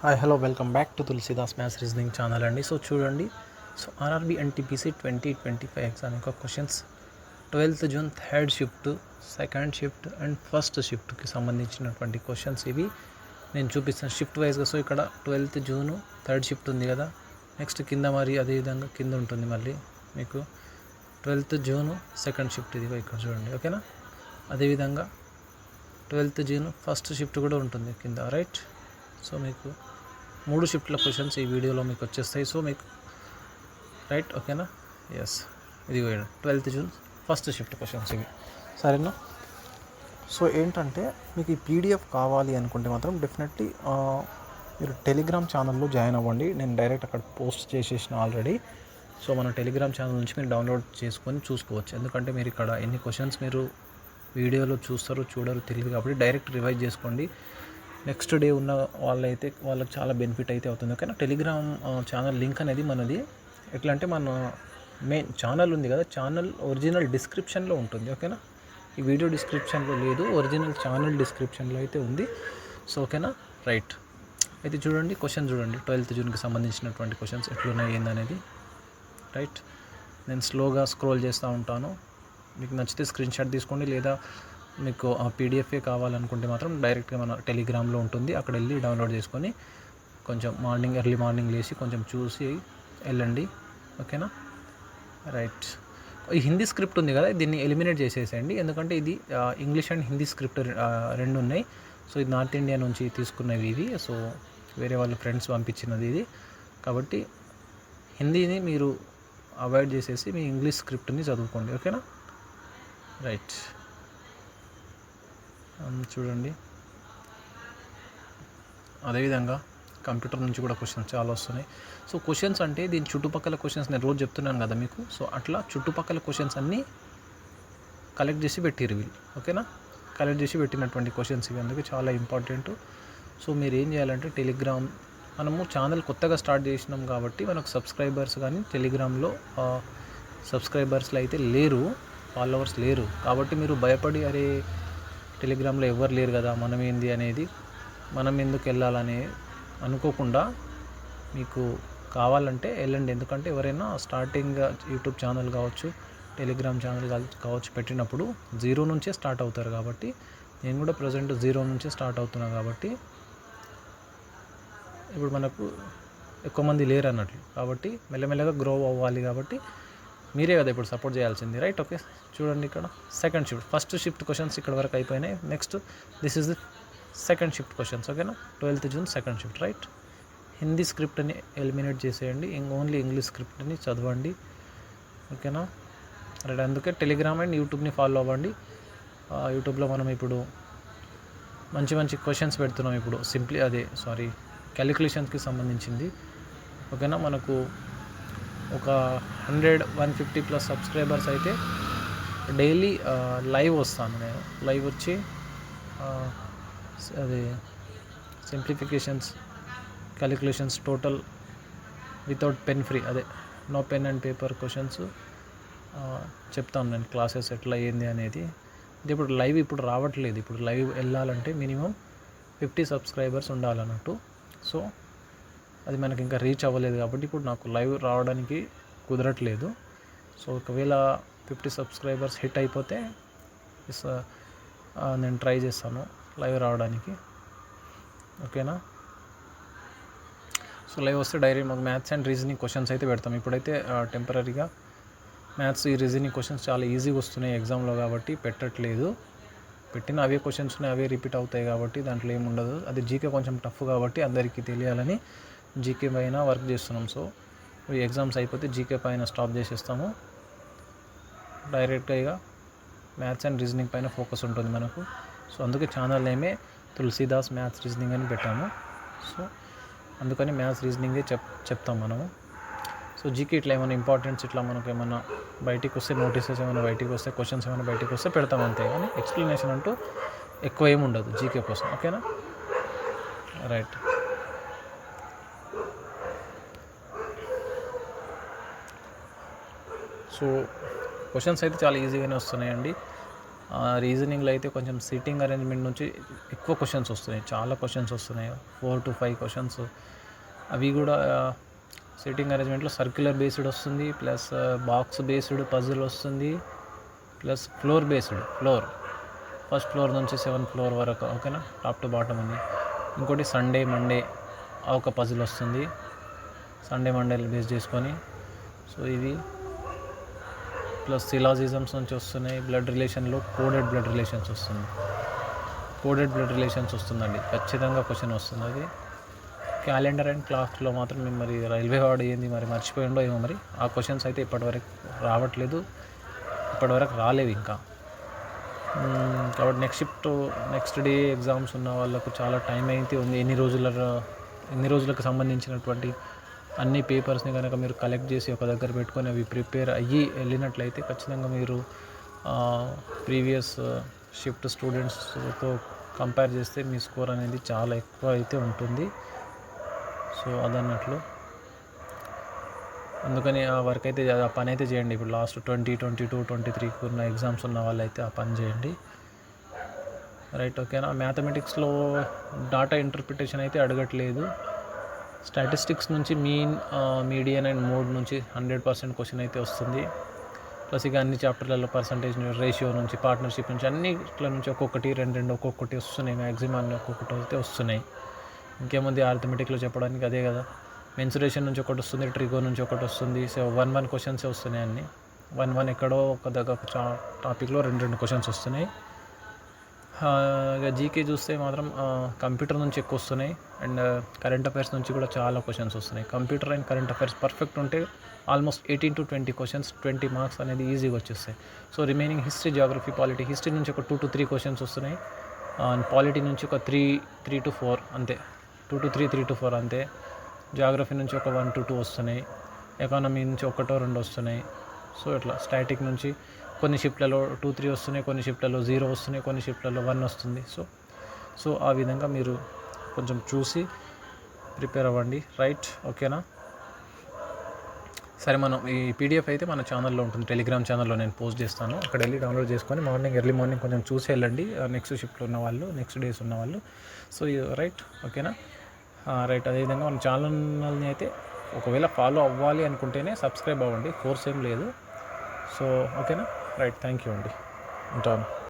Hi hello welcome back to Tulasidas maths reasoning channel అండి. So చూడండి, so RRB NTPC 2025 exam యొక్క questions 12th June third shift, second shift and first షిఫ్ట్కి సంబంధించినటువంటి questions ఇవి నేను చూపిస్తాను షిఫ్ట్ వైజ్గా. సో ఇక్కడ 12th జూన్ థర్డ్ షిఫ్ట్ ఉంది కదా, నెక్స్ట్ కింద మరి అదేవిధంగా కింద ఉంటుంది మళ్ళీ మీకు 12th జూన్ సెకండ్ షిఫ్ట్ ఇది ఇక్కడ చూడండి, ఓకేనా. అదేవిధంగా 12th జూన్ ఫస్ట్ షిఫ్ట్ కూడా ఉంటుంది కింద, రైట్. సో మీకు 3 షిఫ్ట్ల క్వశ్చన్స్ ఈ వీడియోలో మీకు వచ్చేస్తాయి. సో మీకు రైట్, ఓకేనా. ఎస్, ఇది 12th June first shift questions ఇవి, సరేనా. సో ఏంటంటే మీకు ఈ పీడిఎఫ్ కావాలి అనుకుంటే మాత్రం డెఫినెట్లీ మీరు టెలిగ్రామ్ ఛానల్లో జాయిన్ అవ్వండి. నేను డైరెక్ట్ అక్కడ పోస్ట్ చేసేసిన ఆల్రెడీ. సో మన టెలిగ్రామ్ ఛానల్ నుంచి మీరు డౌన్లోడ్ చేసుకొని చూసుకోవచ్చు. ఎందుకంటే మీరు ఇక్కడ ఎన్ని క్వశ్చన్స్ మీరు వీడియోలో చూడరు తెలియదు కాబట్టి డైరెక్ట్ రివైజ్ చేసుకోండి. నెక్స్ట్ డే ఉన్న వాళ్ళైతే వాళ్ళకి చాలా బెనిఫిట్ అయితే అవుతుంది, ఓకేనా. టెలిగ్రామ్ ఛానల్ లింక్ అనేది మనది ఎట్లా అంటే మన మెయిన్ ఛానల్ ఉంది కదా, ఛానల్ ఒరిజినల్ డిస్క్రిప్షన్లో ఉంటుంది, ఓకేనా. ఈ వీడియో డిస్క్రిప్షన్లో లేదు, ఒరిజినల్ ఛానల్ డిస్క్రిప్షన్లో అయితే ఉంది. సో ఓకేనా, రైట్. అయితే చూడండి క్వశ్చన్ చూడండి, 12th జూన్కి సంబంధించినటువంటి క్వశ్చన్స్ ఎట్లున్నాయి ఏందనేది, రైట్. నేను స్లోగా స్క్రోల్ చేస్తూ ఉంటాను. మీకు నచ్చితే స్క్రీన్ షాట్ తీసుకోండి, లేదా మీకు ఆ పీడిఎఫే కావాలనుకుంటే మాత్రం డైరెక్ట్గా మన టెలిగ్రామ్లో ఉంటుంది, అక్కడ వెళ్ళి డౌన్లోడ్ చేసుకొని కొంచెం ఎర్లీ మార్నింగ్ లేచి కొంచెం చూసి వెళ్ళండి, ఓకేనా, రైట్. ఈ హిందీ స్క్రిప్ట్ ఉంది కదా, దీన్ని ఎలిమినేట్ చేసేసేయండి. ఎందుకంటే ఇది ఇంగ్లీష్ అండ్ హిందీ స్క్రిప్ట్ రెండు ఉన్నాయి. సో ఇది నార్త్ ఇండియా నుంచి తీసుకున్నవి ఇవి. సో వేరే వాళ్ళ ఫ్రెండ్స్ పంపించినది ఇది కాబట్టి హిందీని మీరు అవాయిడ్ చేసేసి మీ ఇంగ్లీష్ స్క్రిప్ట్ని చదువుకోండి, ఓకేనా, రైట్. చూడండి, అదేవిధంగా కంప్యూటర్ నుంచి కూడా క్వశ్చన్స్ చాలా వస్తున్నాయి. సో క్వశ్చన్స్ అంటే దీని చుట్టుపక్కల క్వశ్చన్స్ నేను రోజు చెప్తున్నాను కదా మీకు. సో అట్లా చుట్టుపక్కల క్వశ్చన్స్ అన్నీ కలెక్ట్ చేసి పెట్టిరు వీళ్ళు, ఓకేనా. కలెక్ట్ చేసి పెట్టినటువంటి క్వశ్చన్స్ ఇవి, అందుకే చాలా ఇంపార్టెంట్. సో మీరు ఏం చేయాలంటే టెలిగ్రామ్, మనము ఛానల్ కొత్తగా స్టార్ట్ చేసినాం కాబట్టి మనకు సబ్స్క్రైబర్స్ కానీ టెలిగ్రామ్లో సబ్స్క్రైబర్స్లో అయితే లేరు, ఫాలోవర్స్ లేరు. కాబట్టి మీరు భయపడి అరే టెలిగ్రామ్లో ఎవరు లేరు కదా మనం ఏంది అనేది, మనం ఎందుకు వెళ్ళాలని అనుకోకుండా మీకు కావాలంటే వెళ్ళండి. ఎందుకంటే ఎవరైనా స్టార్టింగ్ యూట్యూబ్ ఛానల్ కావచ్చు, టెలిగ్రామ్ ఛానల్ కావచ్చు పెట్టినప్పుడు 0 నుంచే స్టార్ట్ అవుతారు. కాబట్టి నేను కూడా ప్రజెంట్ 0 నుంచే స్టార్ట్ అవుతున్నా కాబట్టి ఇప్పుడు మనకు ఎక్కువ మంది లేరు అన్నట్లు. కాబట్టి మెల్లమెల్లగా గ్రో అవ్వాలి కాబట్టి మీరే కదా ఇప్పుడు సపోర్ట్ చేయాల్సింది, రైట్. ఓకే, చూడండి ఇక్కడ second shift, first shift questions ఇక్కడ వరకు అయిపోయినాయి. Next this is the second shift questions, ఓకేనా. 12th June second shift, right. Hindi స్క్రిప్ట్ని ఎలిమినేట్ చేసేయండి, ఓన్లీ ఇంగ్లీష్ స్క్రిప్ట్ని చదవండి, ఓకేనా, రైట్. అందుకే టెలిగ్రామ్ అండ్ యూట్యూబ్ని ఫాలో అవ్వండి. యూట్యూబ్లో మనం ఇప్పుడు మంచి క్వశ్చన్స్ పెడుతున్నాం ఇప్పుడు, క్యాలిక్యులేషన్స్కి సంబంధించింది, ఓకేనా. మనకు ఒక 100-150 ప్లస్ సబ్స్క్రైబర్స్ అయితే డైలీ లైవ్ వస్తాను నేను. లైవ్ వచ్చి అది simplifications, calculations total without pen free, no pen and paper questions చెప్తాను నేను, క్లాసెస్ ఎట్లా ఏంది అనేది. ఇది ఇప్పుడు లైవ్ రావట్లేదు. ఇప్పుడు లైవ్ వెళ్ళాలంటే మినిమం 50 సబ్స్క్రైబర్స్ ఉండాలన్నట్టు. సో అది మనకి ఇంకా రీచ్ అవ్వలేదు కాబట్టి ఇప్పుడు నాకు లైవ్ రావడానికి కుదరట్లేదు. సో ఒకవేళ 50 సబ్స్క్రైబర్స్ హిట్ అయిపోతే నేను ట్రై చేస్తాను లైవ్ రావడానికి, ఓకేనా. సో లైవ్ వస్తే డైరెక్ట్ మాకు మ్యాథ్స్ అండ్ రీజనింగ్ క్వశ్చన్స్ అయితే పెడతాం. ఇప్పుడైతే టెంపరీగా మ్యాథ్స్, ఈ రీజనింగ్ క్వశ్చన్స్ చాలా ఈజీగా వస్తున్నాయి ఎగ్జామ్లో కాబట్టి పెట్టట్లేదు. పెట్టిన అవే క్వశ్చన్స్ ఉన్నాయి, అవే రిపీట్ అవుతాయి కాబట్టి దాంట్లో ఏముండదు. అది జీకే కొంచెం టఫ్ కాబట్టి అందరికీ తెలియాలని జీకే పైన వర్క్ చేస్తున్నాం. సో ఈ ఎగ్జామ్స్ అయిపోతే జీకే పైన స్టాప్ చేసేస్తాము, డైరెక్ట్గా ఇక మ్యాథ్స్ అండ్ రీజనింగ్ పైన ఫోకస్ ఉంటుంది మనకు. సో అందుకే ఛానల్ నేమే తులసిదాస్ మ్యాథ్స్ రీజనింగ్ అని పెట్టాము. సో అందుకని మ్యాథ్స్ రీజనింగే చెప్తాం మనము. సో జీకే ఇట్లా ఏమైనా ఇంపార్టెంట్స్ ఇట్లా మనకు ఏమైనా బయటికి వస్తే, నోటీసెస్ ఏమైనా బయటికి వస్తే, క్వశ్చన్స్ ఏమైనా బయటికి వస్తే పెడతాం అంతే. కానీ ఎక్స్ప్లెనేషన్ అంటూ ఎక్కువ ఏముండదు జీకే కోసం, ఓకేనా, రైట్. సో క్వశ్చన్స్ అయితే చాలా ఈజీగానే వస్తున్నాయండి. రీజనింగ్లో అయితే కొంచెం సిట్టింగ్ అరేంజ్మెంట్ నుంచి ఎక్కువ క్వశ్చన్స్ వస్తున్నాయి, చాలా క్వశ్చన్స్ వస్తున్నాయి, 4 to 5 క్వశ్చన్స్. అవి కూడా సిట్టింగ్ అరేంజ్మెంట్లో సర్క్యులర్ బేస్డ్ వస్తుంది, ప్లస్ బాక్స్ బేస్డ్ పజిల్ వస్తుంది, plus floor based. First floor నుంచి 7th ఫ్లోర్ వరకు, ఓకేనా, టాప్ టు బాటమ్ ఉంది. ఇంకోటి సండే మండే ఒక పజిల్ వస్తుంది, సండే మండే బేస్ చేసుకొని. సో ఇవి ప్లస్ సిలాజిజమ్స్ నుంచి వస్తున్నాయి. బ్లడ్ రిలేషన్లో కోడెడ్ బ్లడ్ రిలేషన్స్ వస్తుందండి, ఖచ్చితంగా క్వశ్చన్ వస్తుంది. అది క్యాలెండర్ అండ్ క్లాక్లో మాత్రం మేము మరి రైల్వే వార్డ్ ఏంది మరి మర్చిపోయిండో ఏమో, మరి ఆ క్వశ్చన్స్ అయితే ఇప్పటివరకు రాలేవు ఇంకా. కాబట్టి నెక్స్ట్ డే ఎగ్జామ్స్ ఉన్న వాళ్ళకు చాలా టైం అయితే ఉంది. ఎన్ని రోజులకు సంబంధించినటువంటి అన్ని పేపర్స్ని కనుక మీరు కలెక్ట్ చేసి ఒక దగ్గర పెట్టుకొని అవి ప్రిపేర్ అయ్యి వెళ్ళినట్లయితే ఖచ్చితంగా మీరు ప్రీవియస్ షిఫ్ట్ స్టూడెంట్స్తో కంపేర్ చేస్తే మీ స్కోర్ అనేది చాలా ఎక్కువ అయితే ఉంటుంది. సో అదన్నట్లు, అందుకని ఆ వర్క్ అయితే ఆ పని అయితే చేయండి. ఇప్పుడు లాస్ట్ 2022, 23 ఉన్న ఎగ్జామ్స్ ఉన్న వాళ్ళు అయితే ఆ పని చేయండి, రైట్, ఓకేనా. మ్యాథమెటిక్స్లో డాటా ఇంటర్ప్రిటేషన్ అయితే అడగట్లేదు. స్టాటిస్టిక్స్ నుంచి మీన్, మీడియన్ అండ్ మోడ్ నుంచి 100% క్వశ్చన్ అయితే వస్తుంది. ప్లస్ ఇక అన్ని చాప్టర్లలో పర్సంటేజ్ రేషియో నుంచి, పార్ట్నర్షిప్ నుంచి, అన్నిట్ల నుంచి ఒక్కొక్కటి రెండు ఒక్కొక్కటి వస్తున్నాయి. మ్యాక్సిమం అన్ని ఒక్కొక్కటి అయితే వస్తున్నాయి. ఇంకేముంది అర్థమెటిక్లో చెప్పడానికి, అదే కదా. మెన్సురేషన్ నుంచి ఒకటి వస్తుంది, ట్రిగో నుంచి ఒకటి వస్తుంది. సో 1 క్వశ్చన్సే వస్తున్నాయి అన్నీ. 1 ఎక్కడో ఒక దగ్గర టాపిక్లో 2 క్వశ్చన్స్ వస్తున్నాయి. ఇక జీకే చూస్తే మాత్రం కంప్యూటర్ నుంచి ఎక్కువ వస్తున్నాయి, అండ్ కరెంట్ అఫైర్స్ నుంచి కూడా చాలా క్వశ్చన్స్ వస్తున్నాయి. Computer and current affairs perfect ఉంటే ఆల్మోస్ట్ 18 to 20 క్వశ్చన్స్, 20 మార్క్స్ అనేది ఈజీగా వచ్చేస్తాయి. So remaining history, geography, polity, history నుంచి ఒక 2 to 3 క్వశ్చన్స్ వస్తున్నాయి, అండ్ పాలిటీ నుంచి ఒక 3 to 4 అంతే, 2 to 3 to 4 అంతే. జాగ్రఫీ నుంచి ఒక 1 to 2 వస్తున్నాయి, ఎకానమీ నుంచి 1 or 2 వస్తున్నాయి. సో ఇట్లా స్టాటిక్ నుంచి కొన్ని షిఫ్ట్లలో 2, 3 వస్తున్నాయి, కొన్ని షిఫ్ట్లలో 0 వస్తున్నాయి, కొన్ని షిఫ్ట్లలో 1 వస్తుంది. సో ఆ విధంగా మీరు కొంచెం చూసి ప్రిపేర్ అవ్వండి, రైట్, ఓకేనా. సరే, మనం ఈ పీడిఎఫ్ అయితే మన ఛానల్లో ఉంటుంది, టెలిగ్రామ్ ఛానల్లో నేను పోస్ట్ చేస్తాను. అక్కడ వెళ్ళి డౌన్లోడ్ చేసుకొని ఎర్లీ మార్నింగ్ కొంచెం చూసి వెళ్ళండి, నెక్స్ట్ షిఫ్ట్లో ఉన్న వాళ్ళు, నెక్స్ట్ డేస్ ఉన్న వాళ్ళు. సో రైట్, ఓకేనా, రైట్. అదేవిధంగా మన ఛానల్ని అయితే ఒకవేళ ఫాలో అవ్వాలి అనుకుంటేనే సబ్స్క్రైబ్ అవ్వండి, ఫోర్స్ ఏం లేదు. సో ఓకేనా, రైట్, థ్యాంక్ యూ అండి, ఉంటాను.